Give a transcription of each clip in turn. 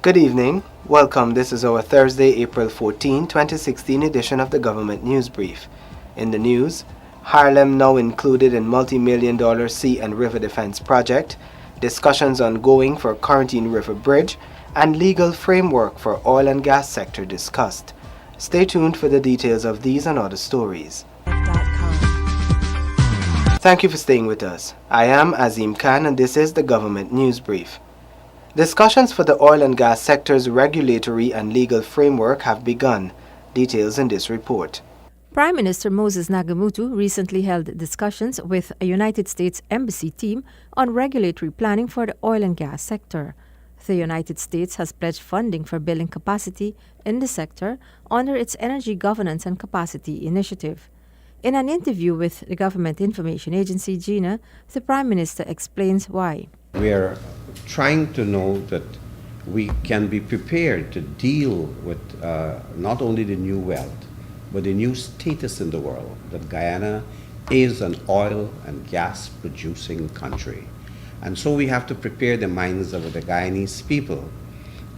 Good evening. Welcome. This is our Thursday, April 14, 2016 edition of the Government News Brief. In the news, Harlem now included in multi-million-dollar sea and river defense project, discussions ongoing for Quarantine River Bridge, and legal framework for oil and gas sector discussed. Stay tuned for the details of these and other stories. Thank you for staying with us. I am Azim Khan and this is the Government News Brief. Discussions for the oil and gas sector's regulatory and legal framework have begun. Details in this report. Prime Minister Moses Nagamutu recently held discussions with a United States Embassy team on regulatory planning for the oil and gas sector. The United States has pledged funding for building capacity in the sector under its Energy Governance and Capacity Initiative. In an interview with the Government Information Agency, GINA, the Prime Minister explains why. We are trying to know that we can be prepared to deal with not only the new wealth, but the new status in the world, that Guyana is an oil and gas producing country. And so we have to prepare the minds of the Guyanese people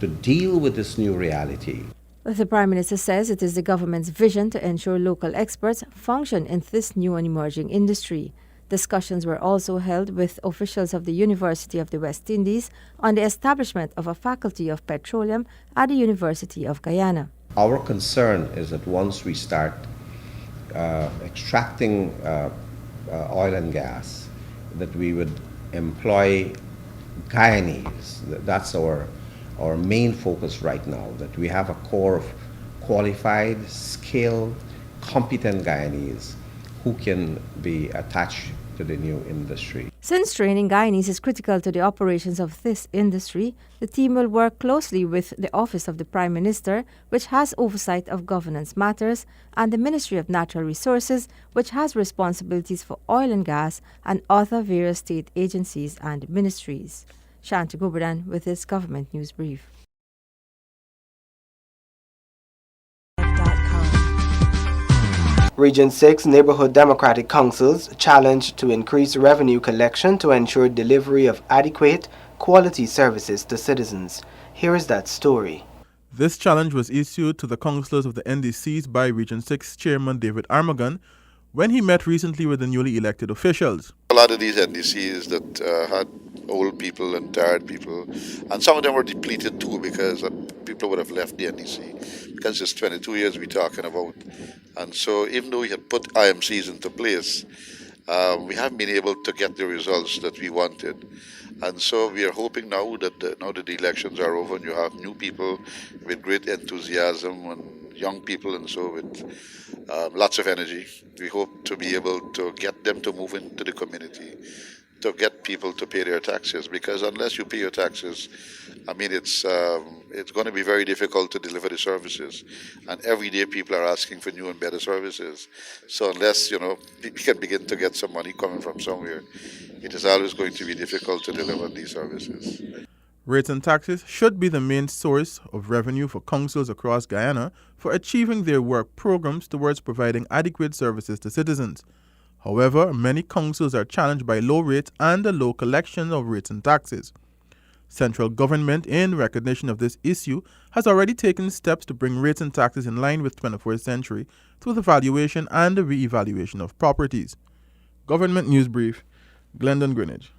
to deal with this new reality. The Prime Minister says it is the government's vision to ensure local experts function in this new and emerging industry. Discussions were also held with officials of the University of the West Indies on the establishment of a faculty of petroleum at the University of Guyana. Our concern is that once we start extracting oil and gas, that we would employ Guyanese. That's our main focus right now, that we have a core of qualified, skilled, competent Guyanese who can be attached to the new industry. Since training Guyanese is critical to the operations of this industry, the team will work closely with the Office of the Prime Minister, which has oversight of governance matters, and the Ministry of Natural Resources, which has responsibilities for oil and gas, and other various state agencies and ministries. Shanta Goberdan with this Government News Brief. Region 6 Neighborhood Democratic Councils challenged to increase revenue collection to ensure delivery of adequate, quality services to citizens. Here is that story. This challenge was issued to the councillors of the NDCs by Region 6 Chairman David Armagon when he met recently with the newly elected officials. A lot of these NDCs that had old people and tired people, and some of them were depleted too because people would have left the NDC because it's 22 years we're talking about. And so even though we had put IMCs into place, we haven't been able to get the results that we wanted. And so we are hoping now that now that the elections are over and you have new people with great enthusiasm and young people and so with lots of energy, we hope to be able to get them to move into the community, to get people to pay their taxes, because unless you pay your taxes, I mean, it's going to be very difficult to deliver the services. And every day people are asking for new and better services. So unless, we can begin to get some money coming from somewhere, it is always going to be difficult to deliver these services. Rates and taxes should be the main source of revenue for councils across Guyana for achieving their work programs towards providing adequate services to citizens. However, many councils are challenged by low rates and the low collection of rates and taxes. Central government, in recognition of this issue, has already taken steps to bring rates and taxes in line with 21st century through the valuation and the re-evaluation of properties. Government News Brief, Glendon Greenwich.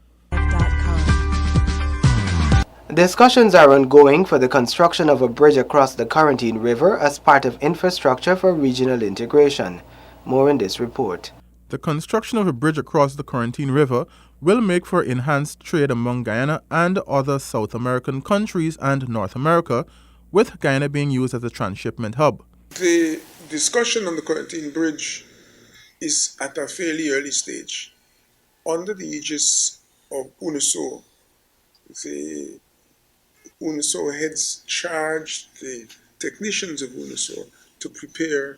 Discussions are ongoing for the construction of a bridge across the Quarantine River as part of infrastructure for regional integration. More in this report. The construction of a bridge across the Quarantine River will make for enhanced trade among Guyana and other South American countries and North America, with Guyana being used as a transshipment hub. The discussion on the Quarantine Bridge is at a fairly early stage. Under the aegis of UNISO, the UNISO heads charged the technicians of UNISO to prepare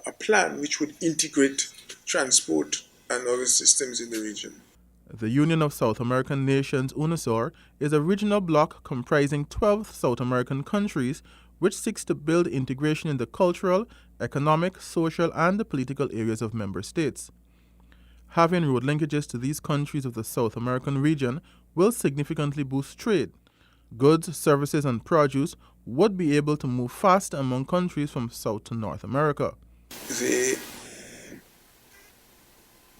a plan which would integrate transport and other systems in the region. The Union of South American Nations, UNISOR, is a regional bloc comprising 12 South American countries which seeks to build integration in the cultural, economic, social, and the political areas of member states. Having road linkages to these countries of the South American region will significantly boost trade. goods, services, and produce would be able to move faster among countries from South to North America. The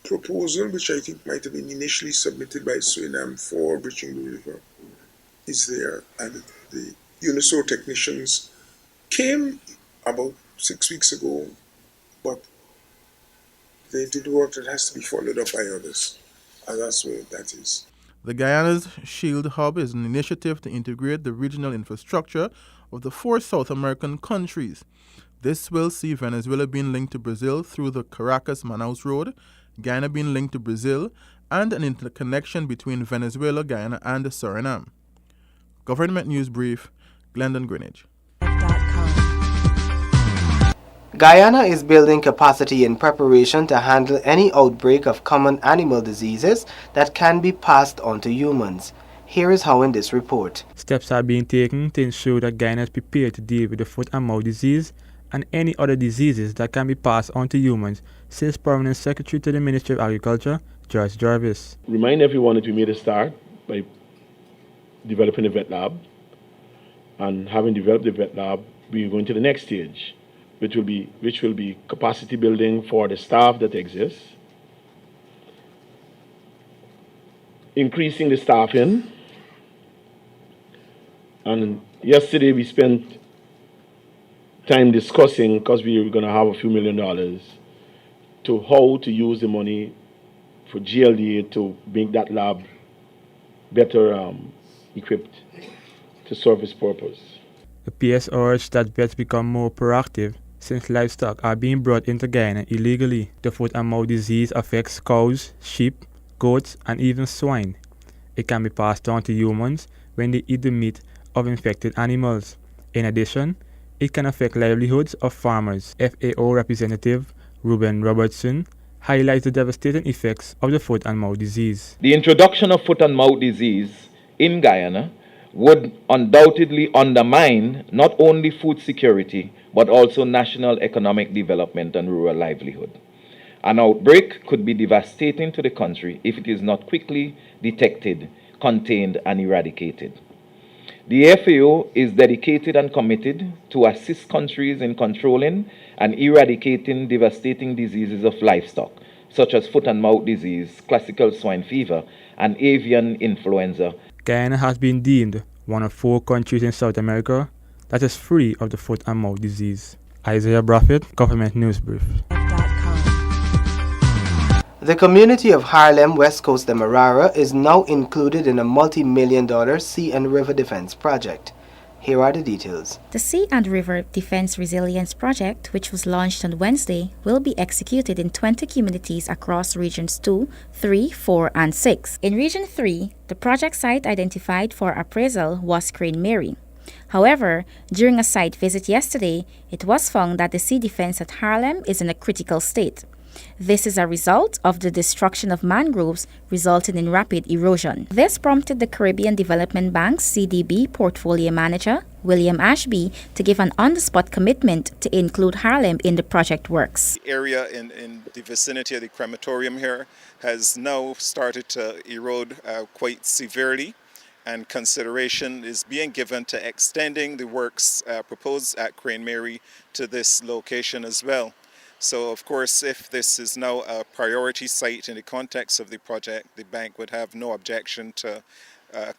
proposal, which I think might have been initially submitted by Suriname for bridging the river, is there, and the UNISO technicians came about 6 weeks ago, but they did work that has to be followed up by others, and that's where that is. The Guyana's Shield Hub is an initiative to integrate the regional infrastructure of the 4 South American countries. This will see Venezuela being linked to Brazil through the Caracas-Manaus Road, Guyana being linked to Brazil, and an interconnection between Venezuela, Guyana, and Suriname. Government News Brief, Glendon Greenwich. Guyana is building capacity in preparation to handle any outbreak of common animal diseases that can be passed on to humans. Here is how in this report. Steps are being taken to ensure that Guyana is prepared to deal with the foot and mouth disease and any other diseases that can be passed on to humans, says Permanent Secretary to the Ministry of Agriculture, George Jarvis. Remind everyone that we made a start by developing a vet lab, and having developed the vet lab, we are going to the next stage, which will be capacity building for the staff that exists, increasing the staffing. And yesterday we spent time discussing, because we were going to have a few $1 million, to how to use the money for GLDA to make that lab better equipped to serve its purpose. The PS urged that vets become more proactive since livestock are being brought into Guyana illegally. The foot and mouth disease affects cows, sheep, goats, and even swine. It can be passed on to humans when they eat the meat of infected animals. In addition, it can affect livelihoods of farmers. FAO Representative Ruben Robertson highlights the devastating effects of the foot and mouth disease. The introduction of foot and mouth disease in Guyana would undoubtedly undermine not only food security, but also national economic development and rural livelihood. An outbreak could be devastating to the country if it is not quickly detected, contained, and eradicated. The FAO is dedicated and committed to assist countries in controlling and eradicating devastating diseases of livestock, such as foot and mouth disease, classical swine fever, and avian influenza. Guyana has been deemed one of 4 countries in South America that is free of the foot and mouth disease. Isaiah Braffett, Government News Brief. The community of Harlem, West Coast Demerara is now included in a multi-million-dollar sea and river defense project. Here are the details. The Sea and River Defense Resilience Project, which was launched on Wednesday, will be executed in 20 communities across Regions 2, 3, 4, and 6. In Region 3, the project site identified for appraisal was Crane Mary. However, during a site visit yesterday, it was found that the sea defense at Harlem is in a critical state. This is a result of the destruction of mangroves resulting in rapid erosion. This prompted the Caribbean Development Bank's CDB portfolio manager, William Ashby, to give an on-the-spot commitment to include Harlem in the project works. The area in the vicinity of the crematorium here has now started to erode quite severely, and consideration is being given to extending the works proposed at Crane Mary to this location as well. So, of course, if this is now a priority site in the context of the project, the bank would have no objection to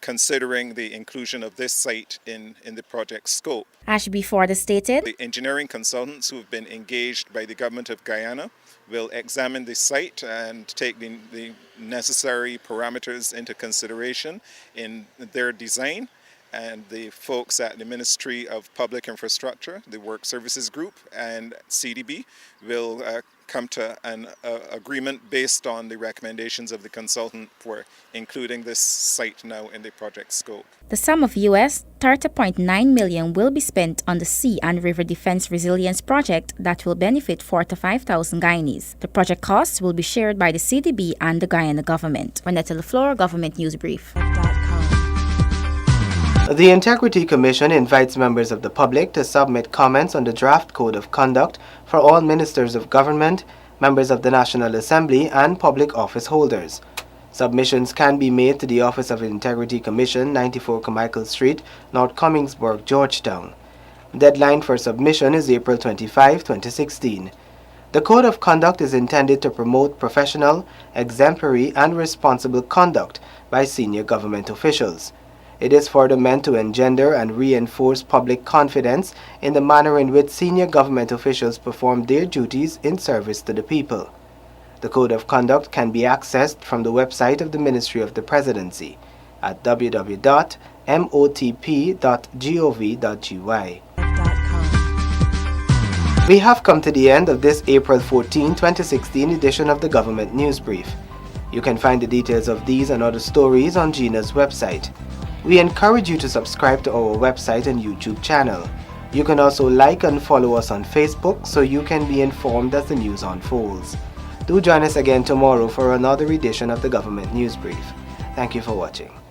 considering the inclusion of this site in the project scope. Ashby further stated, the engineering consultants who have been engaged by the government of Guyana will examine the site and take the necessary parameters into consideration in their design. And the folks at the Ministry of Public Infrastructure, the Work Services Group, and CDB will come to an agreement based on the recommendations of the consultant for including this site now in the project scope. The sum of US $30.9 million will be spent on the Sea and River Defense Resilience Project that will benefit 4,000 to 5,000 Guyanese. The project costs will be shared by the CDB and the Guyana government. Renetta LaFleur, Government News Brief. The Integrity Commission invites members of the public to submit comments on the draft code of conduct for all ministers of government, members of the National Assembly, and public office holders. Submissions can be made to the Office of Integrity Commission, 94 Carmichael Street, North Commingsburg, Georgetown. Deadline for submission is April 25, 2016. The Code of Conduct is intended to promote professional, exemplary, and responsible conduct by senior government officials. It is further meant to engender and reinforce public confidence in the manner in which senior government officials perform their duties in service to the people. The Code of Conduct can be accessed from the website of the Ministry of the Presidency at www.motp.gov.gy. We have come to the end of this April 14, 2016 edition of the Government News Brief. You can find the details of these and other stories on GINA's website. We encourage you to subscribe to our website and YouTube channel. You can also like and follow us on Facebook so you can be informed as the news unfolds. Do join us again tomorrow for another edition of the Government News Brief. Thank you for watching.